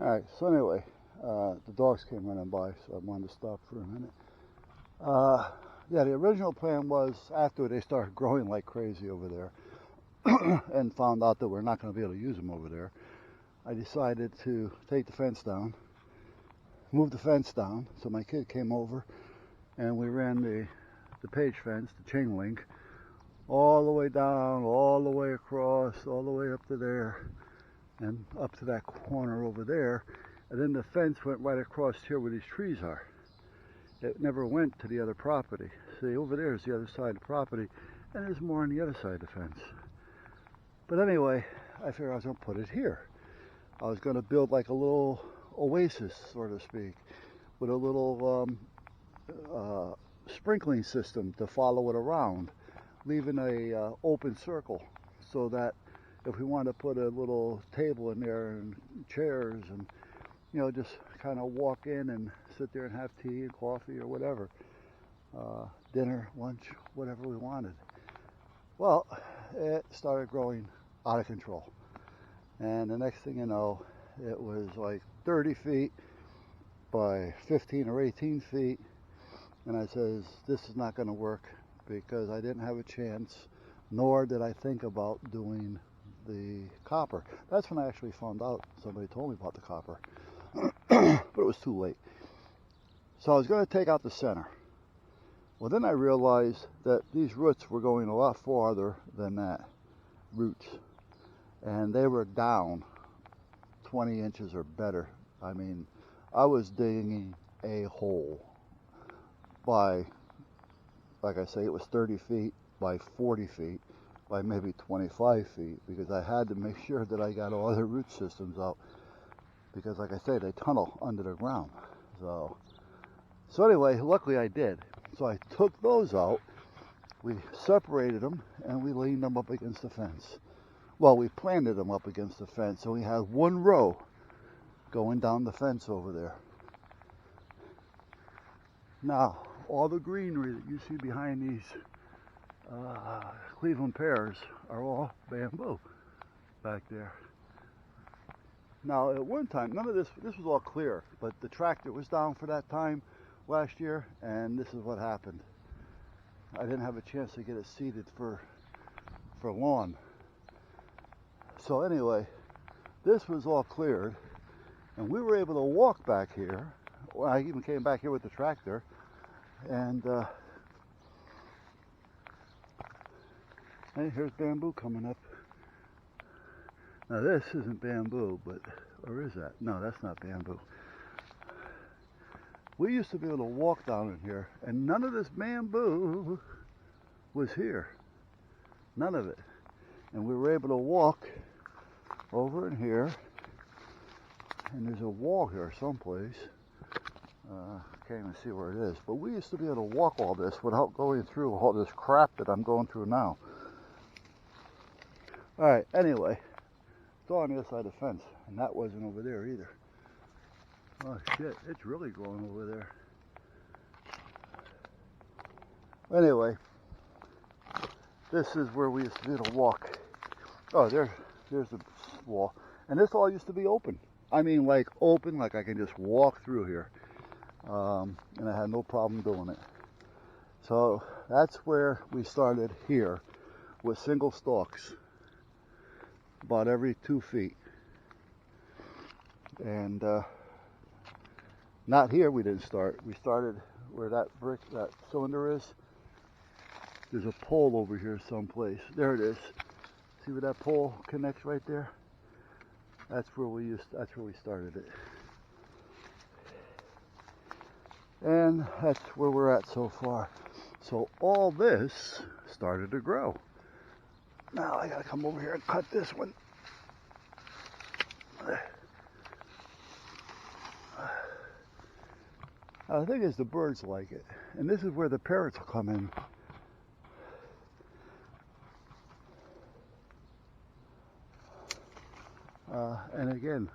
Alright, so anyway, the dogs came running by, so I wanted to stop for a minute. Yeah, the original plan was after they started growing like crazy over there and found out that we're not going to be able to use them over there, I decided to take the fence down, move the fence down. So my kid came over and we ran the page fence, the chain link, all the way down, all the way across, all the way up to there, and up to that corner over there. And then the fence went right across here where these trees are. It never went to the other property. See, over there is the other side of the property, and there's more on the other side of the fence. But anyway, I figured I was going to put it here. I was going to build like a little oasis, so to speak, with a little sprinkling system to follow it around, leaving a open circle so that if we want to put a little table in there and chairs and, you know, just kind of walk in and sit there and have tea and coffee or whatever, dinner, lunch, whatever we wanted. Well, it started growing out of control. And the next thing you know, it was like 30 feet by 15 or 18 feet. And I says, this is not going to work because I didn't have a chance, nor did I think about doing the copper. That's when I actually found out. Somebody told me about the copper, but it was too late. So I was going to take out the center. Well, then I realized that these roots were going a lot farther than that, roots, and they were down 20 inches or better. I mean, I was digging a hole by, like I say, it was 30 feet by 40 feet by maybe 25 feet, because I had to make sure that I got all the root systems out, because like I say, they tunnel under the ground. So anyway, luckily I did. So I took those out, we separated them, and we leaned them up against the fence. Well, we planted them up against the fence, so we had one row going down the fence over there. Now, all the greenery that you see behind these Cleveland pears are all bamboo back there. Now, at one time, none of this was all clear, but the tractor was down for that time last year, and this is what happened. I didn't have a chance to get it seeded for lawn. So anyway, this was all cleared, and we were able to walk back here. Well, I even came back here with the tractor, and hey, here's bamboo coming up. Now this isn't bamboo, but, or is that? No, that's not bamboo. We used to be able to walk down in here, and none of this bamboo was here. None of it. And we were able to walk over in here, and there's a wall here someplace. Can't even see where it is, but we used to be able to walk all this without going through all this crap that I'm going through now. Alright, anyway, it's all on the other side of the fence, and that wasn't over there either. Oh shit, it's really growing over there. Anyway, this is where we used to be able to walk. Oh, there's the wall. And this all used to be open. I mean, like open, like I can just walk through here. And I had no problem doing it. So that's where we started here with single stalks, about every 2 feet. And not here we didn't start. We started where that cylinder is. There's a pole over here someplace. There it is. See where that pole connects right there? That's where we started it. And that's where we're at so far. So all this started to grow. Now I gotta come over here and cut this one. The thing is, the birds like it. And this is where the parrots will come in. And again,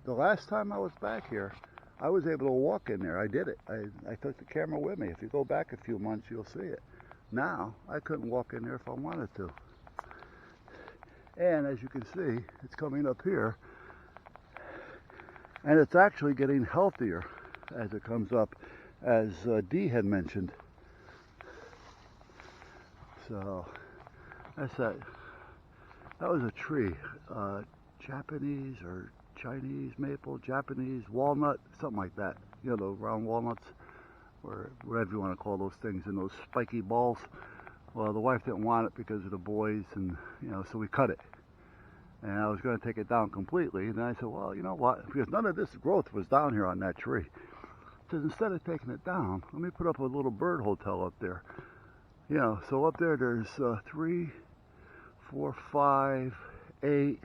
the last time I was back here, I was able to walk in there. I did it. I took the camera with me. If you go back a few months, you'll see it. Now, I couldn't walk in there if I wanted to. And as you can see, it's coming up here. And it's actually getting healthier as it comes up, as Dee had mentioned. So that's that. That was a tree, Japanese or Chinese maple, Japanese walnut, something like that. You know, the round walnuts, or whatever you want to call those things, and those spiky balls. Well, the wife didn't want it because of the boys, and so we cut it. And I was going to take it down completely, and then I said, well, you know what? Because none of this growth was down here on that tree. I said, instead of taking it down, let me put up a little bird hotel up there. So up there, there's 3, 4, 5, 8,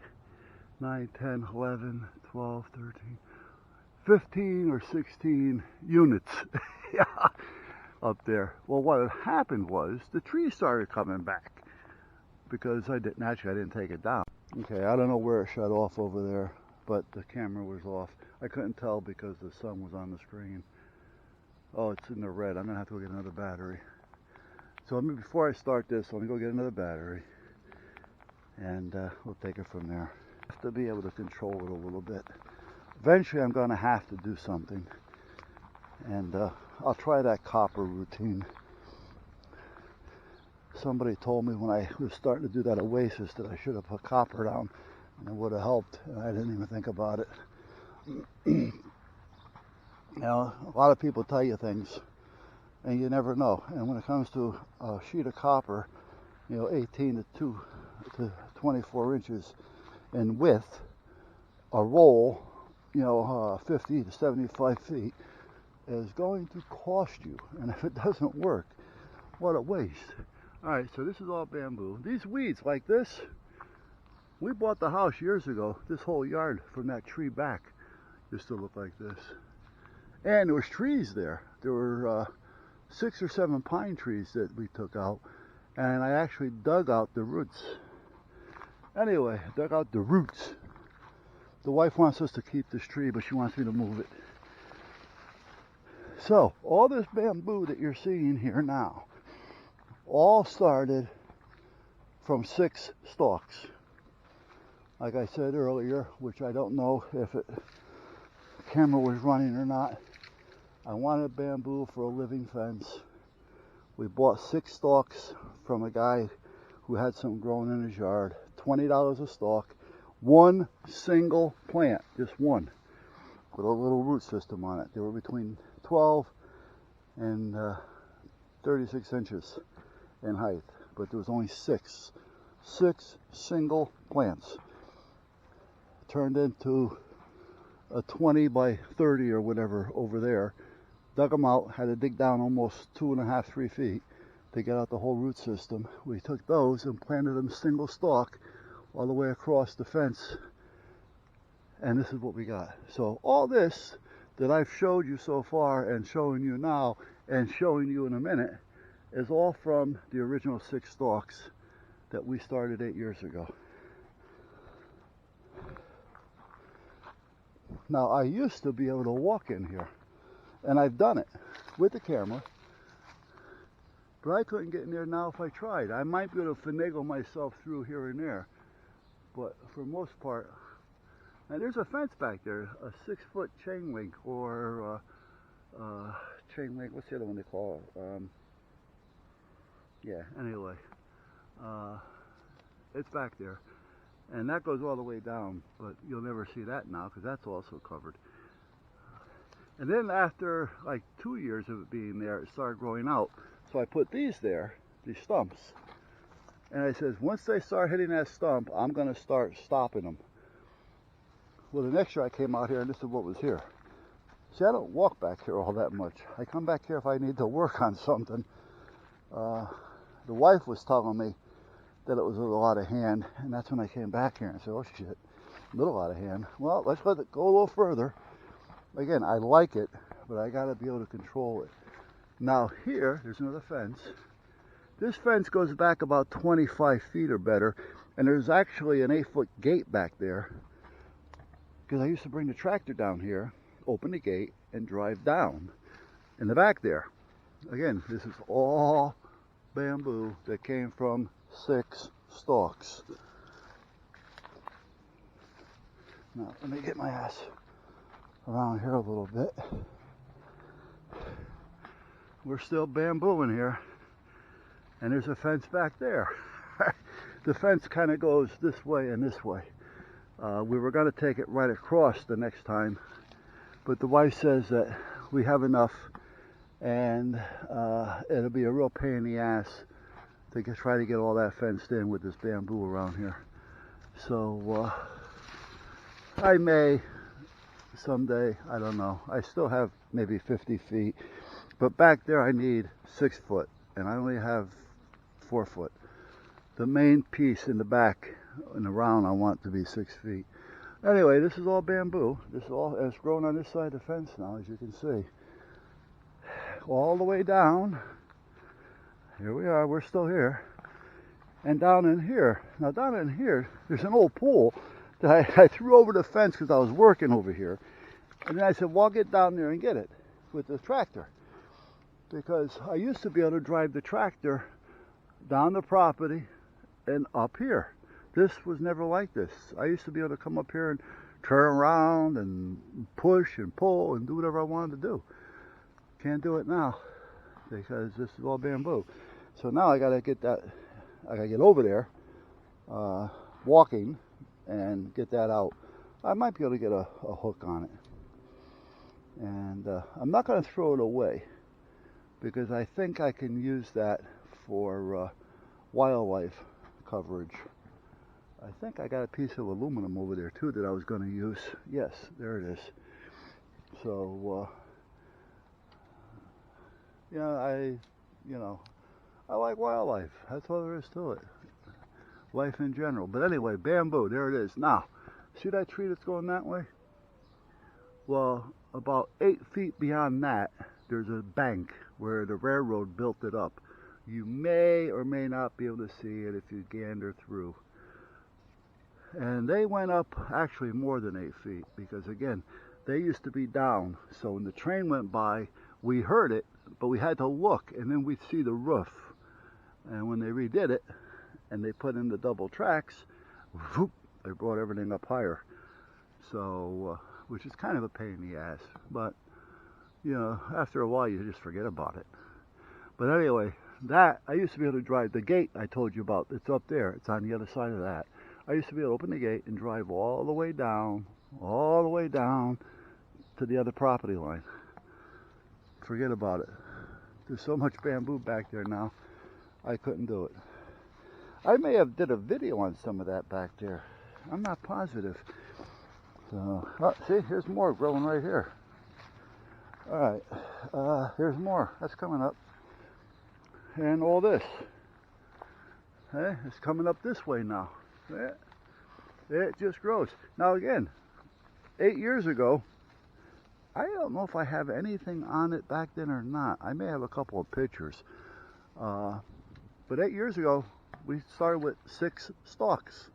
9, 10, 11, 12, 13, 15 or 16 units up there. Well, what had happened was the tree started coming back because I didn't take it down. Okay, I don't know where it shut off over there, but the camera was off. I couldn't tell because the sun was on the screen. Oh, it's in the red. I'm gonna have to go get another battery. So before I start this, let me go get another battery, and we'll take it from there. I have to be able to control it a little bit. Eventually, I'm gonna have to do something, and I'll try that copper routine. Somebody told me when I was starting to do that oasis that I should have put copper down, and it would have helped, and I didn't even think about it. A lot of people tell you things, and you never know. And when it comes to a sheet of copper, 18 to 24 inches in width, a roll, 50 to 75 feet, is going to cost you. And if it doesn't work, what a waste. All right, so this is all bamboo. These weeds like this, we bought the house years ago. This whole yard from that tree back used to look like this. And there was trees there. There were 6 or 7 pine trees that we took out, and I actually dug out the roots. Anyway, dug out the roots. The wife wants us to keep this tree, but she wants me to move it. So, all this bamboo that you're seeing here now, all started from 6 stalks. Like I said earlier, which I don't know if the camera was running or not, I wanted bamboo for a living fence. We bought 6 stalks from a guy who had some growing in his yard. $20 a stalk. One single plant, just one, with a little root system on it. They were between 12 and 36 inches in height, but there was only 6 single plants. Turned into a 20 by 30 or whatever over there. Dug them out, had to dig down almost 2.5, 3 feet to get out the whole root system. We took those and planted them single stalk all the way across the fence, and this is what we got. So all this that I've showed you so far, and showing you now, and showing you in a minute, is all from the original 6 stalks that we started 8 years ago. Now, I used to be able to walk in here, and I've done it with the camera, but I couldn't get in there now if I tried. I might be able to finagle myself through here and there, but for the most part, and there's a fence back there, a 6-foot chain link, or chain link, what's the other one they call it? Yeah, anyway, it's back there. And that goes all the way down, but you'll never see that now because that's also covered. And then after like 2 years of it being there, it started growing out. So I put these there, these stumps. And I says, once they start hitting that stump, I'm going to start stopping them. Well, the next year I came out here, and this is what was here. See, I don't walk back here all that much. I come back here if I need to work on something. The wife was telling me that it was a lot of hand, and that's when I came back here and said, oh shit, a little out of hand. Well, let's let it go a little further. Again, I like it, but I got to be able to control it. Now here, there's another fence. This fence goes back about 25 feet or better, and there's actually an 8-foot gate back there, because I used to bring the tractor down here, open the gate, and drive down in the back there. Again, this is all bamboo that came from 6 stalks. Now, let me get my ass around here a little bit. We're still bambooing here, and there's a fence back there. The fence kind of goes this way and this way. We were going to take it right across the next time, but the wife says that we have enough, and it'll be a real pain in the ass to try to get all that fenced in with this bamboo around here. So I may someday, I don't know. I still have maybe 50 feet, but back there I need 6 foot, and I only have 4 foot. The main piece in the back and around I want to be 6 feet. Anyway, this is all bamboo. This is all, it's grown on this side of the fence now, as you can see. All the way down. Here we are, we're still here. And down in here, now down in here, there's an old pool that I threw over the fence because I was working over here. And then I said, well, I'll get down there and get it with the tractor. Because I used to be able to drive the tractor down the property and up here. This was never like this. I used to be able to come up here and turn around and push and pull and do whatever I wanted to do. Can't do it now because this is all bamboo. So now I gotta get that, I gotta get over there, walking, and get that out. I might be able to get a hook on it. And I'm not gonna throw it away because I think I can use that for wildlife coverage. I think I got a piece of aluminum over there too that I was going to use. Yes, there it is. So yeah, I like wildlife. That's all there is to it. Life in general. But anyway, bamboo, there it is. Now, see that tree that's going that way? Well, about 8 feet beyond that, there's a bank where the railroad built it up. You may or may not be able to see it if you gander through. And they went up actually more than 8 feet because, again, they used to be down. So when the train went by, we heard it, but we had to look, and then we'd see the roof. And when they redid it, and they put in the double tracks, whoop, they brought everything up higher. So, which is kind of a pain in the ass. But, after a while, you just forget about it. But anyway, that, I used to be able to drive the gate I told you about. It's up there. It's on the other side of that. I used to be able to open the gate and drive all the way down to the other property line. Forget about it. There's so much bamboo back there now, I couldn't do it. I may have did a video on some of that back there. I'm not positive. So, see, here's more growing right here. All right, here's more. That's coming up. And all this. Hey, it's coming up this way now. Yeah. It just grows. Now again, 8 years ago, I don't know if I have anything on it back then or not. I may have a couple of pictures. But 8 years ago, we started with 6 stalks.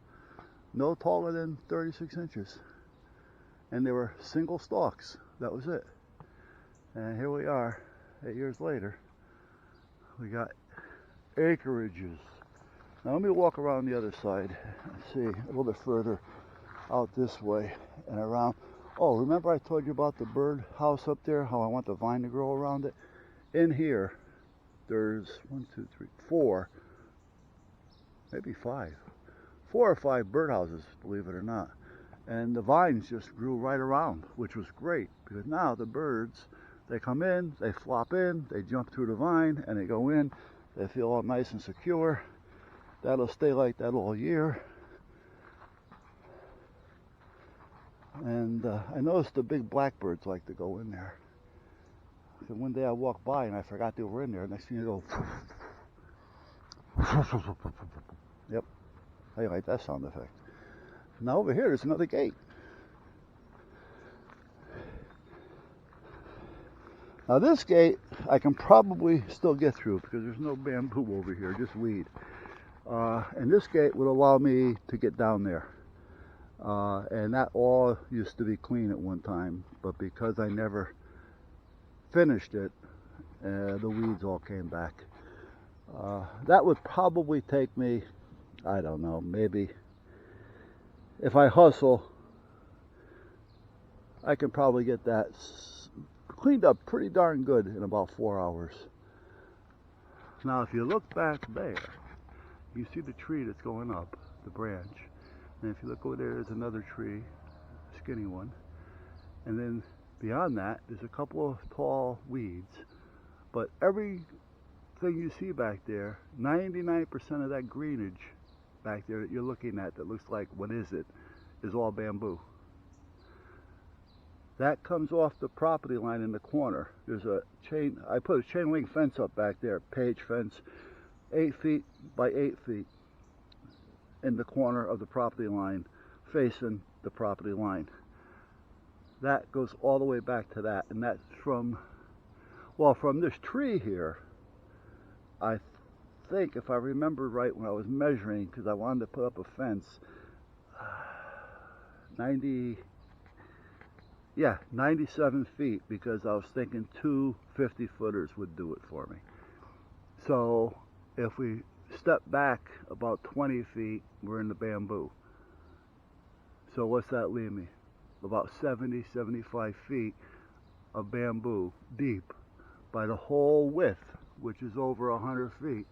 No taller than 36 inches. And they were single stalks. That was it. And here we are, 8 years later. We got acreages. Now let me walk around the other side and see a little bit further out this way and around. Oh, remember I told you about the bird house up there, how I want the vine to grow around it? In here, there's 1, 2, 3, 4, maybe 5. 4 or 5 birdhouses, believe it or not. And the vines just grew right around, which was great because now the birds, they come in, they flop in, they jump through the vine, and they go in. They feel all nice and secure. That'll stay like that all year. And I noticed the big blackbirds like to go in there. So one day I walked by and I forgot they were in there. Next thing you go, yep, I like that sound effect. Now over here, there's another gate. Now this gate, I can probably still get through because there's no bamboo over here, just weed. And this gate would allow me to get down there. And that all used to be clean at one time, but because I never finished it, the weeds all came back. That would probably take me, I don't know, maybe if I hustle, I can probably get that cleaned up pretty darn good in about 4 hours. Now if you look back there, you see the tree that's going up, the branch. And if you look over there, there's another tree, skinny one. And then beyond that, there's a couple of tall weeds. But everything you see back there, 99% of that greenage back there that you're looking at that looks like, what is it, is all bamboo. That comes off the property line in the corner. There's a chain, I put a chain link fence up back there, page fence, 8 feet by 8 feet in the corner of the property line, facing the property line. That goes all the way back to that, and that's from, well, from this tree here, I think, if I remember right when I was measuring, because I wanted to put up a fence, 97 feet, because I was thinking 2 50-footers would do it for me. So if we step back about 20 feet, we're in the bamboo. So what's that leave me? About 70, 75 feet of bamboo deep by the whole width, which is over 100 feet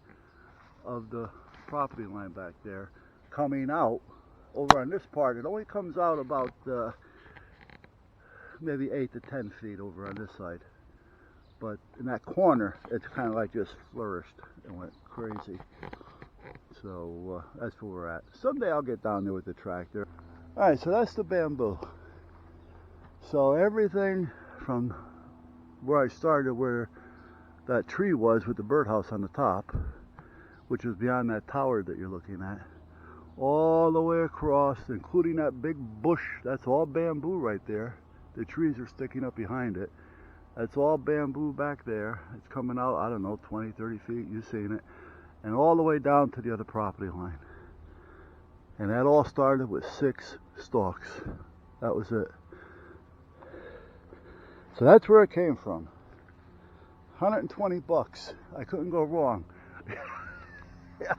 of the property line back there, coming out over on this part. It only comes out about maybe 8 to 10 feet over on this side. But in that corner, it's kind of like just flourished and went crazy. So that's where we're at. Someday I'll get down there with the tractor. All right, so that's the bamboo. So everything from where I started, where that tree was with the birdhouse on the top, which is beyond that tower that you're looking at, all the way across, including that big bush, that's all bamboo right there. The trees are sticking up behind it. That's all bamboo back there. It's coming out, I don't know, 20, 30 feet, you've seen it. And all the way down to the other property line. And that all started with 6 stalks. That was it. So that's where it came from. 120 bucks. I couldn't go wrong. Yeah.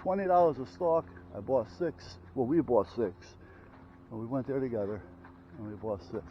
$20 a stalk. I bought 6. Well, we bought 6. And we went there together and we bought 6.